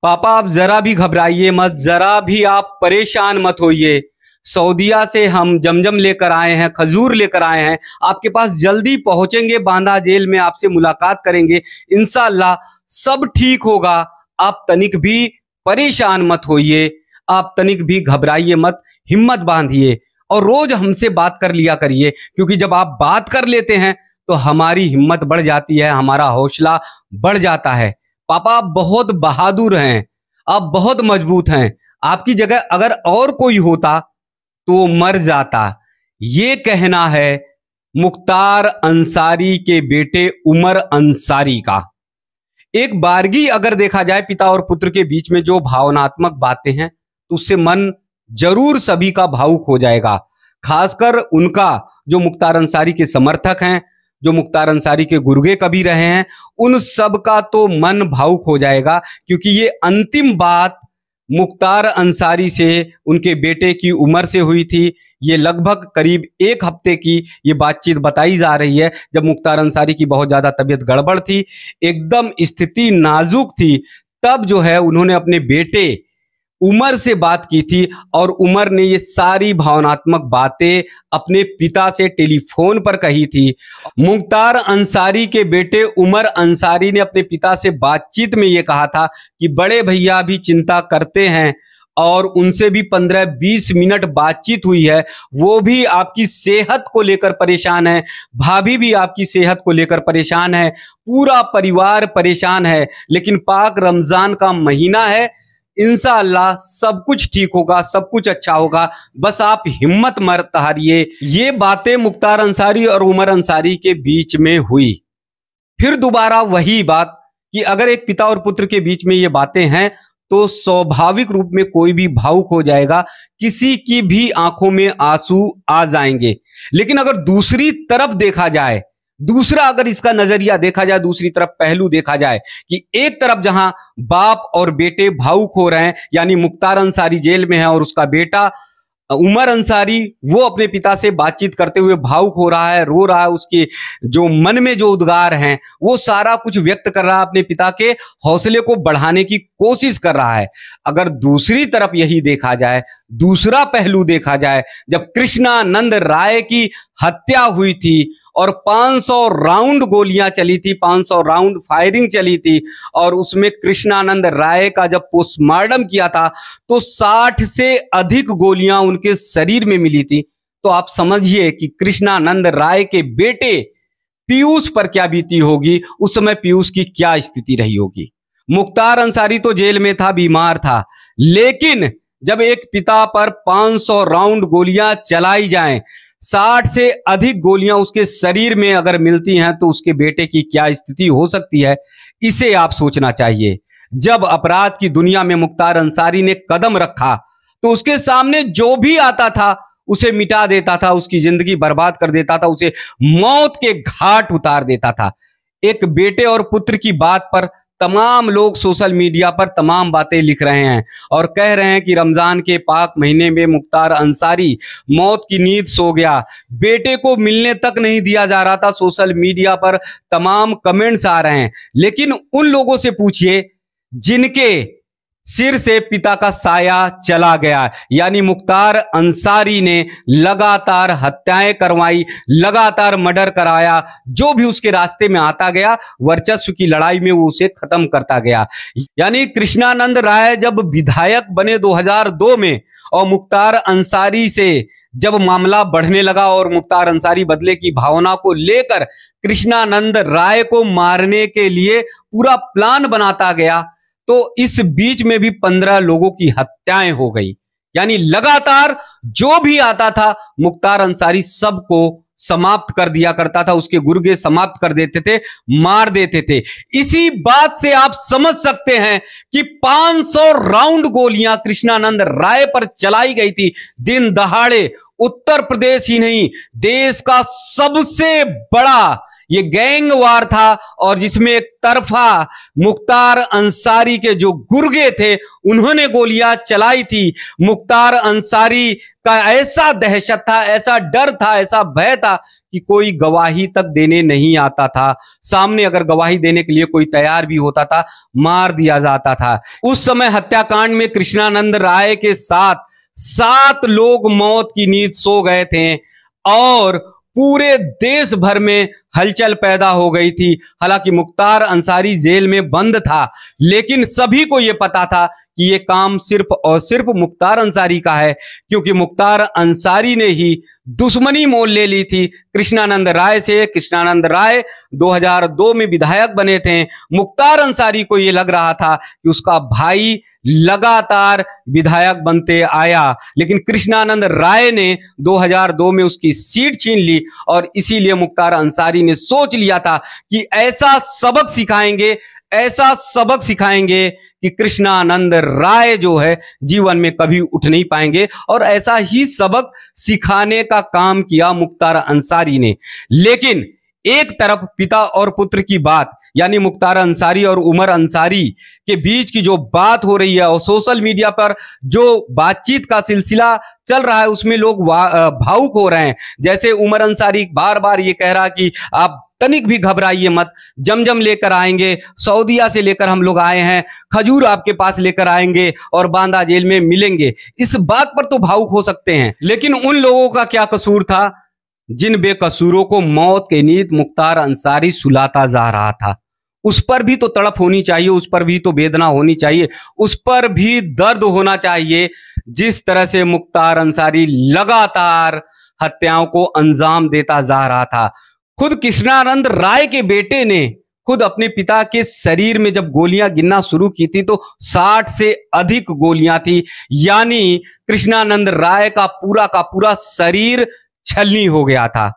पापा आप जरा भी घबराइए मत, जरा भी आप परेशान मत होइए। सऊदीया से हम जमजम लेकर आए हैं, खजूर लेकर आए हैं, आपके पास जल्दी पहुंचेंगे। बांदा जेल में आपसे मुलाकात करेंगे, इंशाअल्लाह सब ठीक होगा। आप तनिक भी परेशान मत होइए, आप तनिक भी घबराइए मत, हिम्मत बांधिए और रोज हमसे बात कर लिया करिए, क्योंकि जब आप बात कर लेते हैं तो हमारी हिम्मत बढ़ जाती है, हमारा हौसला बढ़ जाता है। पापा आप बहुत बहादुर हैं, आप बहुत मजबूत हैं। आपकी जगह अगर और कोई होता तो वो मर जाता। ये कहना है मुख्तार अंसारी के बेटे उमर अंसारी का। एक बारगी अगर देखा जाए पिता और पुत्र के बीच में जो भावनात्मक बातें हैं तो उससे मन जरूर सभी का भावुक हो जाएगा। खासकर उनका जो मुख्तार अंसारी के समर्थक हैं, जो मुख्तार अंसारी के गुर्गे कभी रहे हैं, उन सब का तो मन भावुक हो जाएगा, क्योंकि ये अंतिम बात मुख्तार अंसारी से उनके बेटे की उम्र से हुई थी। ये लगभग करीब एक हफ्ते की ये बातचीत बताई जा रही है, जब मुख्तार अंसारी की बहुत ज़्यादा तबीयत गड़बड़ थी, एकदम स्थिति नाजुक थी। तब जो है उन्होंने अपने बेटे उमर से बात की थी और उमर ने ये सारी भावनात्मक बातें अपने पिता से टेलीफोन पर कही थी। मुख्तार अंसारी के बेटे उमर अंसारी ने अपने पिता से बातचीत में ये कहा था कि बड़े भैया भी चिंता करते हैं और उनसे भी 15-20 मिनट बातचीत हुई है, वो भी आपकी सेहत को लेकर परेशान है, भाभी भी आपकी सेहत को लेकर परेशान है, पूरा परिवार परेशान है। लेकिन पाक रमजान का महीना है, इंशाअल्लाह सब कुछ ठीक होगा, सब कुछ अच्छा होगा, बस आप हिम्मत मत हारिए। ये बातें मुख्तार अंसारी और उमर अंसारी के बीच में हुई। फिर दोबारा वही बात कि अगर एक पिता और पुत्र के बीच में ये बातें हैं तो स्वाभाविक रूप में कोई भी भावुक हो जाएगा, किसी की भी आंखों में आंसू आ जाएंगे। लेकिन अगर दूसरी तरफ देखा जाए, दूसरा अगर इसका नजरिया देखा जाए, दूसरी तरफ पहलू देखा जाए कि एक तरफ जहां बाप और बेटे भावुक हो रहे हैं, यानी मुख्तार अंसारी जेल में है और उसका बेटा उमर अंसारी वो अपने पिता से बातचीत करते हुए भावुक हो रहा है, रो रहा है, उसके जो मन में जो उद्गार हैं वो सारा कुछ व्यक्त कर रहा है, अपने पिता के हौसले को बढ़ाने की कोशिश कर रहा है। अगर दूसरी तरफ यही देखा जाए, दूसरा पहलू देखा जाए, जब कृष्णानंद राय की हत्या हुई थी और 500 राउंड गोलियां चली थी, 500 राउंड फायरिंग चली थी और उसमें कृष्णानंद राय का जब पोस्टमार्टम किया था तो 60 से अधिक गोलियां उनके शरीर में मिली थी। तो आप समझिए कि कृष्णानंद राय के बेटे पीयूष पर क्या बीती होगी, उस समय पीयूष की क्या स्थिति रही होगी। मुख्तार अंसारी तो जेल में था, बीमार था, लेकिन जब एक पिता पर 500 राउंड गोलियां चलाई जाएं, 60 से अधिक गोलियां उसके शरीर में अगर मिलती हैं तो उसके बेटे की क्या स्थिति हो सकती है, इसे आप सोचना चाहिए। जब अपराध की दुनिया में मुख्तार अंसारी ने कदम रखा तो उसके सामने जो भी आता था उसे मिटा देता था, उसकी जिंदगी बर्बाद कर देता था, उसे मौत के घाट उतार देता था। एक बेटे और पुत्र की बात पर तमाम लोग सोशल मीडिया पर तमाम बातें लिख रहे हैं और कह रहे हैं कि रमजान के पाक महीने में मुख्तार अंसारी मौत की नींद सो गया, बेटे को मिलने तक नहीं दिया जा रहा था। सोशल मीडिया पर तमाम कमेंट्स आ रहे हैं, लेकिन उन लोगों से पूछिए जिनके सिर से पिता का साया चला गया, यानी मुख्तार अंसारी ने लगातार हत्याएं करवाई, लगातार मर्डर कराया, जो भी उसके रास्ते में आता गया वर्चस्व की लड़ाई में वो उसे खत्म करता गया। यानी कृष्णानंद राय जब विधायक बने 2002 में और मुख्तार अंसारी से जब मामला बढ़ने लगा और मुख्तार अंसारी बदले की भावना को लेकर कृष्णानंद राय को मारने के लिए पूरा प्लान बनाता गया, तो इस बीच में भी 15 लोगों की हत्याएं हो गई। यानी लगातार जो भी आता था मुख्तार अंसारी सबको समाप्त कर दिया करता था, उसके गुर्गे समाप्त कर देते थे, मार देते थे। इसी बात से आप समझ सकते हैं कि 500 राउंड गोलियां कृष्णानंद राय पर चलाई गई थी दिन दहाड़े। उत्तर प्रदेश ही नहीं, देश का सबसे बड़ा ये गैंग वार था और जिसमें एक तरफा मुख्तार अंसारी के जो गुर्गे थे उन्होंने गोलियां चलाई थी। मुख्तार अंसारी का ऐसा दहशत था, ऐसा डर था, ऐसा भय था कि कोई गवाही तक देने नहीं आता था। सामने अगर गवाही देने के लिए कोई तैयार भी होता था, मार दिया जाता था। उस समय हत्याकांड में कृष्णानंद राय के साथ 7 लोग मौत की नींद सो गए थे और पूरे देश भर में हलचल पैदा हो गई थी। हालांकि मुख्तार अंसारी जेल में बंद था, लेकिन सभी को यह पता था कि यह काम सिर्फ और सिर्फ मुख्तार अंसारी का है, क्योंकि मुख्तार अंसारी ने ही दुश्मनी मोल ले ली थी कृष्णानंद राय से। कृष्णानंद राय 2002 में विधायक बने थे। मुख्तार अंसारी को यह लग रहा था कि उसका भाई लगातार विधायक बनते आया, लेकिन कृष्णानंद राय ने 2002 में उसकी सीट छीन ली और इसीलिए मुख्तार अंसारी ने सोच लिया था कि ऐसा सबक सिखाएंगे कि कृष्णानंद राय जो है जीवन में कभी उठ नहीं पाएंगे, और ऐसा ही सबक सिखाने का काम किया मुख्तार अंसारी ने। लेकिन एक तरफ पिता और पुत्र की बात, यानी मुख्तार अंसारी और उमर अंसारी के बीच की जो बात हो रही है और सोशल मीडिया पर जो बातचीत का सिलसिला चल रहा है, उसमें लोग भावुक हो रहे हैं। जैसे उमर अंसारी बार बार ये कह रहा कि आप तनिक भी घबराइए मत, जमजम लेकर आएंगे, सऊदीया से लेकर हम लोग आए हैं, खजूर आपके पास लेकर आएंगे और बांदा जेल में मिलेंगे। इस बात पर तो भावुक हो सकते हैं, लेकिन उन लोगों का क्या कसूर था जिन बेकसूरों को मौत की नींद मुख्तार अंसारी सुलाता जा रहा था? उस पर भी तो तड़प होनी चाहिए, उस पर भी तो वेदना होनी चाहिए, उस पर भी दर्द होना चाहिए। जिस तरह से मुख्तार अंसारी लगातार हत्याओं को अंजाम देता जा रहा था। खुद कृष्णानंद राय के बेटे ने खुद अपने पिता के शरीर में जब गोलियां गिनना शुरू की थी तो 60 से अधिक गोलियां थी, यानी कृष्णानंद राय का पूरा शरीर छलनी हो गया था।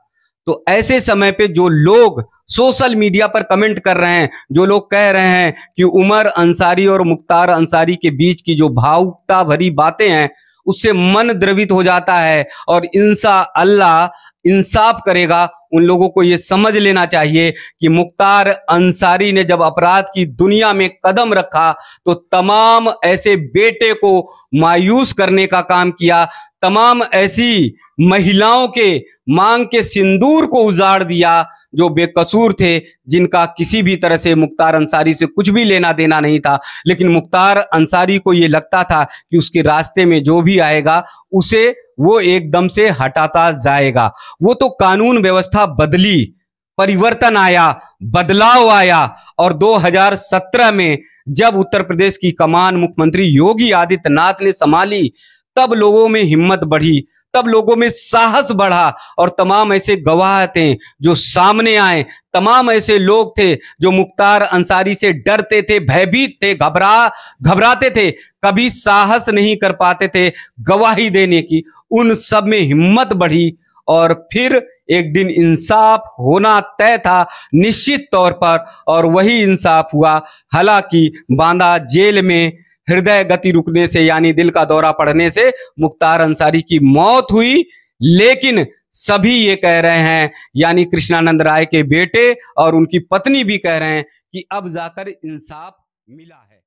तो ऐसे समय पे जो लोग सोशल मीडिया पर कमेंट कर रहे हैं, जो लोग कह रहे हैं कि उमर अंसारी और मुख्तार अंसारी के बीच की जो भावुकता भरी बातें हैं, उससे मन द्रवित हो जाता है और अल्लाह इंसाफ करेगा। उन लोगों को यह समझ लेना चाहिए कि मुख्तार अंसारी ने जब अपराध की दुनिया में कदम रखा तो तमाम ऐसे बेटे को मायूस करने का काम किया, तमाम ऐसी महिलाओं के मांग के सिंदूर को उजाड़ दिया जो बेकसूर थे, जिनका किसी भी तरह से मुख्तार अंसारी से कुछ भी लेना देना नहीं था। लेकिन मुख्तार अंसारी को यह लगता था कि उसके रास्ते में जो भी आएगा उसे वो एकदम से हटाता जाएगा। वो तो कानून व्यवस्था बदली, परिवर्तन आया, बदलाव आया, और 2017 में जब उत्तर प्रदेश की कमान मुख्यमंत्री योगी आदित्यनाथ ने संभाली, तब लोगों में हिम्मत बढ़ी, तब लोगों में साहस बढ़ा और तमाम ऐसे गवाह थे जो सामने आए, तमाम ऐसे लोग थे जो मुख्तार अंसारी से डरते थे, भयभीत थे, घबराते थे, कभी साहस नहीं कर पाते थे गवाही देने की। उन सब में हिम्मत बढ़ी और फिर एक दिन इंसाफ होना तय था निश्चित तौर पर, और वही इंसाफ हुआ। हालांकि बांदा जेल में हृदय गति रुकने से, यानी दिल का दौरा पड़ने से मुख्तार अंसारी की मौत हुई, लेकिन सभी ये कह रहे हैं, यानी कृष्णानंद राय के बेटे और उनकी पत्नी भी कह रहे हैं कि अब जाकर इंसाफ मिला है।